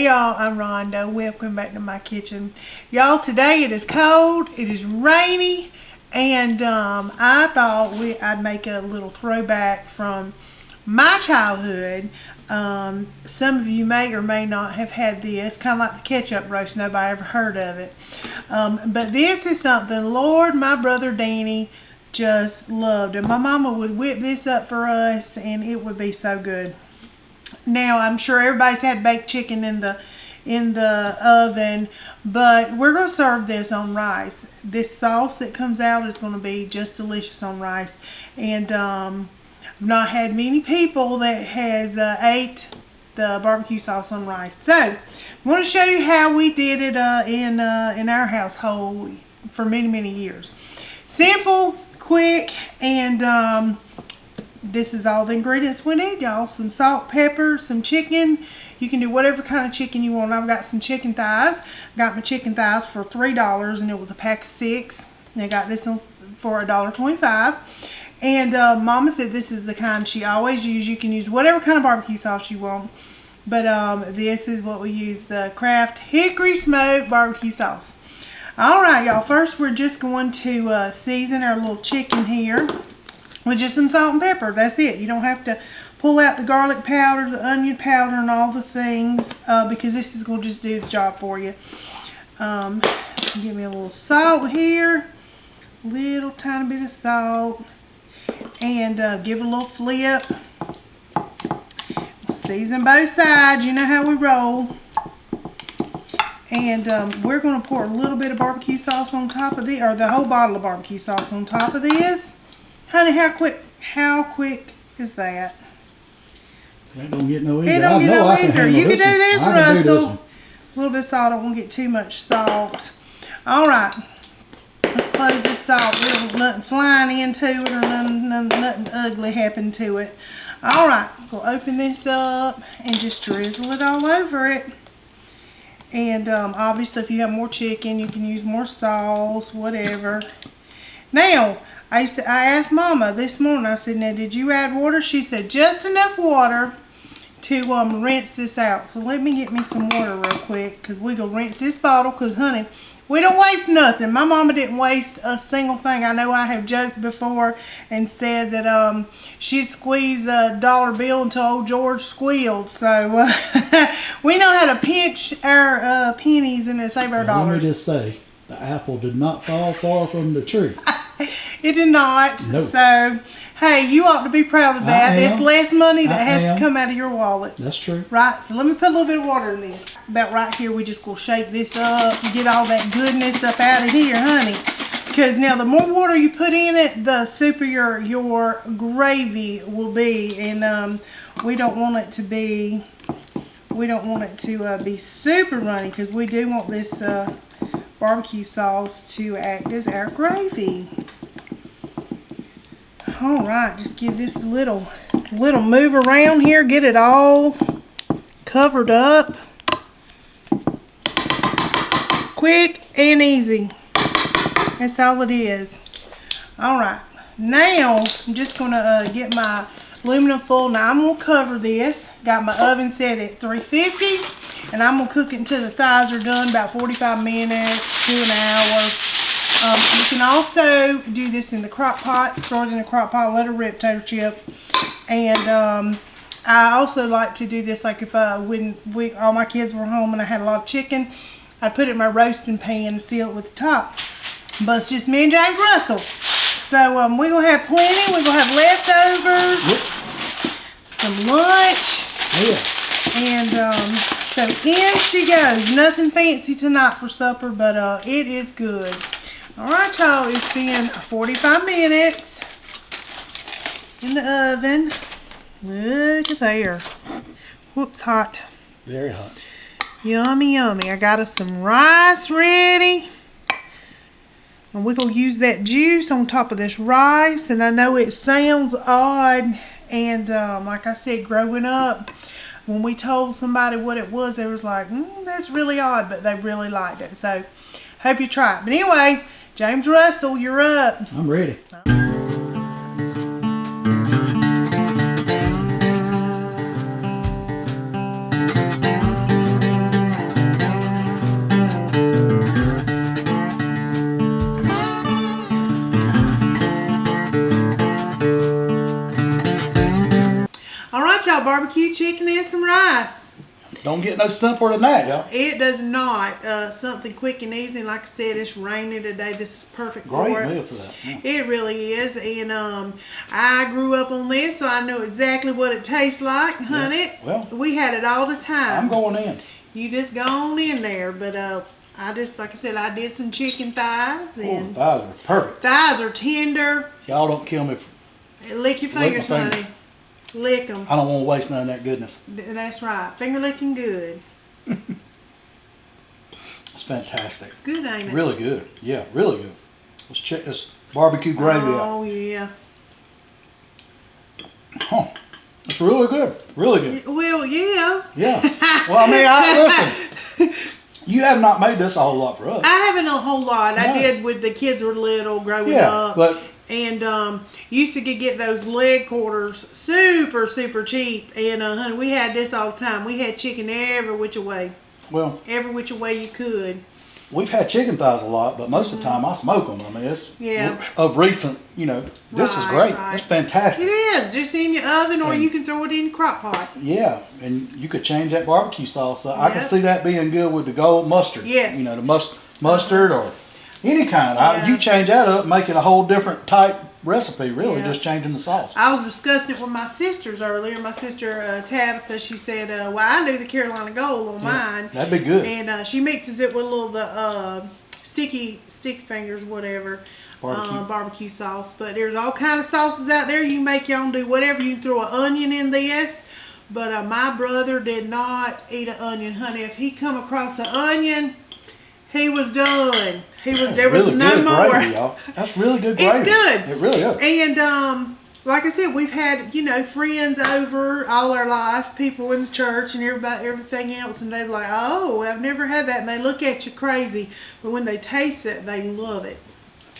Hey y'all, I'm Rhonda. Welcome back to my kitchen. Y'all, today it is cold, it is rainy, and I thought I'd make a little throwback from my childhood. Some of you may or may not have had this, kind of like the ketchup roast. Nobody ever heard of it. But this is something, Lord, my brother Danny just loved. And my mama would whip this up for us, and it would be so good. Now, I'm sure everybody's had baked chicken in the oven, but we're going to serve this on rice. This sauce that comes out is going to be just delicious on rice. And I've not had many people that has ate the barbecue sauce on rice. So, I'm going to show you how we did it in our household for many, many years. Simple, quick, and this is all the ingredients we need, y'all. Some salt, pepper, some chicken. You can do whatever kind of chicken you want. I've got some chicken thighs. Got my chicken thighs for $3, and it was a pack of 6. And I got this one for $1.25. And Mama said this is the kind she always uses. You can use whatever kind of barbecue sauce you want. But this is what we use, the Kraft Hickory Smoked Barbecue Sauce. Alright, y'all. First, we're just going to season our little chicken here with just some salt and pepper. That's it. You don't have to pull out the garlic powder, the onion powder, and all the things because this is going to just do the job for you. Give me a little salt here. Little tiny bit of salt. And give it a little flip. Season both sides. You know how we roll. And we're going to pour a little bit of barbecue sauce on top of this, or the whole bottle of barbecue sauce on top of this. Honey, how quick is that? It don't get no easier. It don't get no easier. You can do this, Russell. A little bit of salt. I don't want to get too much salt. All right. Let's close this salt. We don't want nothing flying into it or nothing ugly happen to it. All right. So open this up and just drizzle it all over it. And obviously, if you have more chicken, you can use more sauce, whatever. Now, I asked Mama this morning, I said, now did you add water? She said just enough water to rinse this out. So let me get me some water real quick because we're going to rinse this bottle because, honey, we don't waste nothing. My mama didn't waste a single thing. I know I have joked before and said that she'd squeeze a dollar bill until old George squealed. So we know how to pinch our pennies and save our dollars. Let me just say, the apple did not fall far from the tree. It did not. Nope. So, hey, you ought to be proud of that. It's less money that has to come out of your wallet. That's true. Right? So let me put a little bit of water in this. About right here, we just go shake this up. Get all that goodness up out of here, honey. Because now the more water you put in it, the super your gravy will be. And we don't want it to be super runny because we do want this barbecue sauce to act as our gravy. Alright, just give this a little move around here, get it all covered up. Quick and easy. That's all it is. Alright, now I'm just going to get my aluminum foil. Now I'm going to cover this. Got my oven set at 350 and I'm going to cook it until the thighs are done, about 45 minutes to an hour. You can also do this in the crock pot, throw it in the crock pot, let it rip, potato chip. And I also like to do this like if when all my kids were home and I had a lot of chicken, I'd put it in my roasting pan and seal it with the top. But it's just me and James Russell. So we're going to have plenty. We're going to have leftovers, some lunch. And so in she goes. Nothing fancy tonight for supper, but it is good. Alright, y'all, it's been 45 minutes in the oven. Look at there. Whoops, hot. Very hot. Yummy, yummy. I got us some rice ready. And we're going to use that juice on top of this rice. And I know it sounds odd. And like I said, growing up, when we told somebody what it was, they was like, that's really odd. But they really liked it. So, hope you try it. But anyway, James Russell, you're up. I'm ready. barbecue chicken and some rice. Don't get no simpler than that, y'all. It does not. Something quick and easy. And like I said, it's raining today. This is perfect for Great it. meal for that. Yeah. It really is. And I grew up on this, so I know exactly what it tastes like, honey. Yeah. Well, we had it all the time. I'm going in. You just go on in there. But I just, like I said, I did some chicken thighs. And the thighs are perfect. thighs are tender. Y'all don't kill me. Lick your fingers, my finger. honey. Lick them. I don't want to waste none of that goodness. That's right. Finger licking good. It's fantastic. It's good, ain't it? Really good. Yeah, really good. Let's check this barbecue gravy out. Oh, yeah. Oh, it's really good. Really good. Well, yeah. Yeah. Well, I mean, listen. You have not made this a whole lot for us. I haven't a whole lot. I No. did with the kids were little growing Yeah, up. but And used to get those leg quarters super, super cheap. And, honey, we had this all the time. We had chicken every which way. well, Every which way you could. we've had chicken thighs a lot, but most of the time I smoke them. I mean, it's of recent. This is Right, great. right. It's fantastic. It is. Just in your oven or And- you can throw it in your crock pot. Yeah, and you could change that barbecue sauce. I can Yep. see that being good with the gold mustard. Yes. The mustard or any kind. Yeah. You change that up, make it a whole different type recipe. Really, Yeah. just changing the sauce. I was discussing it with my sisters earlier. My sister Tabitha, she said, "Well, I do the Carolina Gold on mine, That'd be good. and she mixes it with a little stick fingers, whatever, barbecue sauce. But there's all kind of sauces out there. You can make your own, do whatever. You can throw an onion in this, but my brother did not eat an onion, honey. If he come across an onion, he was done. There was really no good more. gravy, y'all. That's really good gravy. It's good. It really is. And like I said, we've had friends over all our life, people in the church and everything else, and they're like, "Oh, I've never had that," and they look at you crazy, but when they taste it, they love it.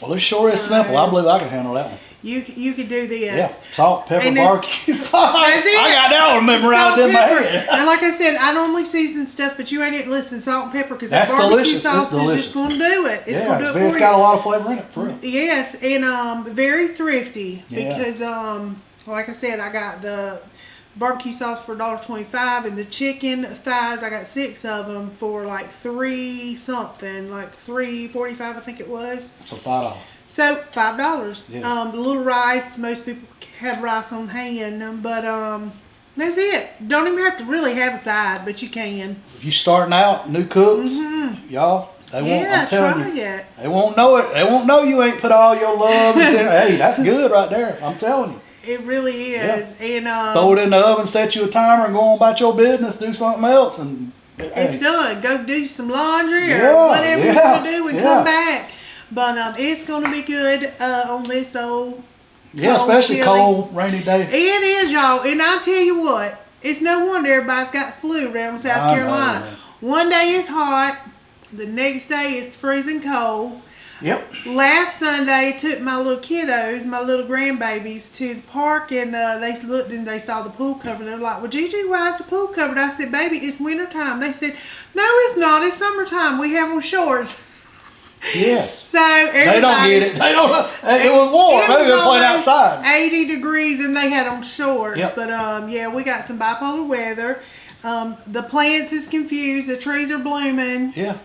Well, it sure is simple. I believe I can handle that one. You could do this. Yeah, salt, pepper, And it's- barbecue sauce. That's it. I got that one memorized in my Pepper. head. And like I said, I normally season stuff, but you ain't listen, salt and pepper, because that That's barbecue delicious. sauce It's is delicious. just going to do it. It's Yeah, going to do it for it's you. got a lot of flavor in it, for real. Yes, and very thrifty Yeah. because like I said, I got the barbecue sauce for $1.25 and the chicken thighs, I got 6 of them for like $3 something, like $3.45 I think it was. So $5. So $5. Yeah. The little rice, most people have rice on hand, but that's it. Don't even have to really have a side, but you can. If you starting out, new cooks, y'all, they won't. Yeah, I'm telling try you, it. they won't know it. They won't know you ain't put all your love into it. Hey, that's good right there. I'm telling you. It really is. And Throw it in the oven, set you a timer, and go on about your business. Do something else, and it's done. Go do some laundry or Yeah, whatever you're yeah, going to do and yeah. come back. But it's going to be good on this old yeah, cold, especially chilly. cold, rainy day. It is, y'all. And I'll tell you what, it's no wonder everybody's got flu around South I know, Carolina. man. One day it's hot. The next day it's freezing cold. Yep. Last Sunday, I took my little kiddos, my little grandbabies, to the park, and they looked and they saw the pool covered. They're like, "Well, Gigi, why is the pool covered?" I said, "Baby, it's wintertime." They said, "No, it's not. It's summertime. We have on shorts." Yes. So everybody, They don't get it. They don't know. It was warm. They were playing almost outside. 80 degrees and they had on shorts. Yep. But yeah, we got some bipolar weather. The plants is confused. The trees are blooming. Yeah.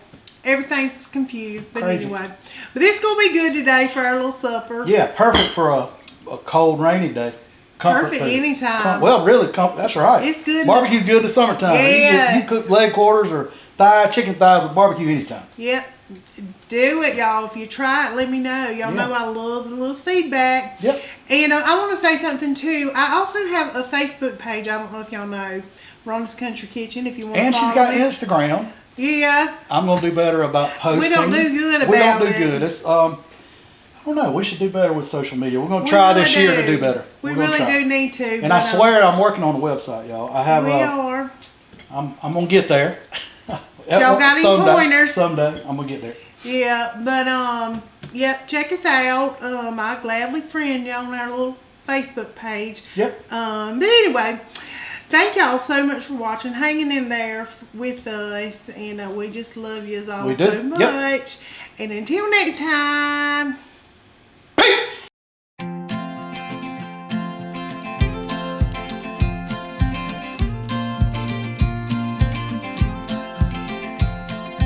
Everything's confused. But Crazy. anyway. But it's going to be good today for our little supper. Yeah, perfect for a cold, rainy day. Comfort Perfect food. anytime. Well, really, that's right. It's good. Barbecue good in the summertime. Yes. You cook leg quarters or chicken thighs with barbecue anytime. Yep. Do it, y'all. If you try it, let me know. Y'all know I love the little feedback. Yep. And I want to say something, too. I also have a Facebook page. I don't know if y'all know. Rhonda's Country Kitchen, if you want And to she's follow got me. Instagram. Yeah. I'm gonna do better about posting. We don't do good We about don't do it. good. It's I don't know. We should do better with social media. We're gonna try really this year to do better. We We're gonna really try. do need to. And I swear I'm working on the website, y'all. I have we are. I'm gonna get there. Y'all got any pointers? Someday I'm gonna get there. Yeah, but yep, check us out. I gladly friend you on our little Facebook page. Yep. But anyway, thank y'all so much for watching, hanging in there with us, and we just love you all We so do. much. Yep. And until next time, Peace.